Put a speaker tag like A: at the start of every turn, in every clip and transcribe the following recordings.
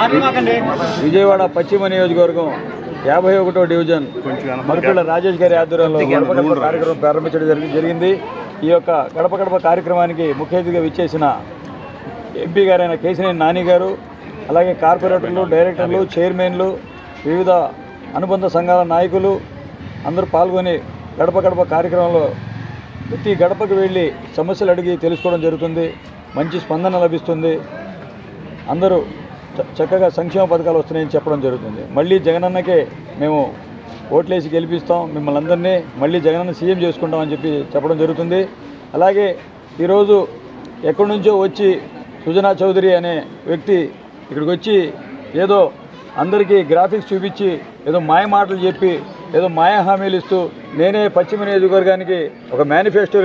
A: విజయవాడ పశ్చిమ నియోజకవర్గం 51వ డివిజన్ మరుకుల రాజేష్ గారి ఆధ్వర్యంలో గడప గడప కార్యక్రమం ప్రారంభించడం జరిగింది. ఈ యొక్క గడప గడప కార్యక్రమానికి ముఖ్య అతిథిగా విచ్చేసిన ఎంపీ గారైన కేశినేని నాని గారు, అలాగే కార్పొరేటర్లు, డైరెక్టర్లు, చైర్మన్లు, వివిధ అనుబంధ సంఘాల నాయకులు అందరూ పాల్గొని గడప గడప కార్యక్రమంలో ప్రతి గడపకు వెళ్ళి సమస్యలు అడిగి తెలుసుకోవడం జరుగుతుంది. మంచి స్పందన లభిస్తుంది. అందరూ చక్కగా సంక్షేమ పథకాలు వస్తున్నాయని చెప్పడం జరుగుతుంది. మళ్ళీ జగనన్నకే మేము ఓట్లేసి గెలిపిస్తాం, మిమ్మల్ని అందరినీ మళ్ళీ జగనన్న సీఎం చేసుకుంటామని చెప్పడం జరుగుతుంది. అలాగే ఈరోజు ఎక్కడి నుంచో వచ్చి సుజనా చౌదరి అనే వ్యక్తి ఇక్కడికి వచ్చి ఏదో అందరికీ గ్రాఫిక్స్ చూపించి ఏదో మాయ మాటలు చెప్పి ఏదో మాయా హామీలు ఇస్తూ నేనే పశ్చిమ నియోజకవర్గానికి ఒక మేనిఫెస్టో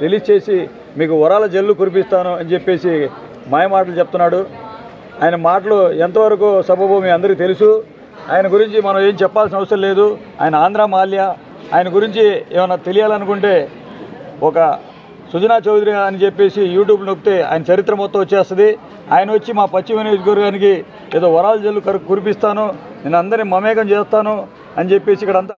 A: రిలీజ్ చేసి మీకు వరాల జల్లు కురిపిస్తాను అని చెప్పేసి మాయ మాటలు చెప్తున్నాడు. ఆయన మాటలు ఎంతవరకు సబబో మీ అందరికీ తెలుసు. ఆయన గురించి మనం ఏం చెప్పాల్సిన అవసరం లేదు. ఆయన ఆంధ్ర మాల్య. ఆయన గురించి ఏమైనా తెలియాలనుకుంటే ఒక సుజనా చౌదరి అని చెప్పేసి యూట్యూబ్ నొక్కితే ఆయన చరిత్ర మొత్తం వచ్చేస్తుంది. ఆయన వచ్చి మా పశ్చిమ నియోజకవర్గానికి ఏదో వరాల జల్లు కురిపిస్తాను, నేను అందరినీ మమేకం చేస్తాను అని చెప్పేసి ఇక్కడ అంతా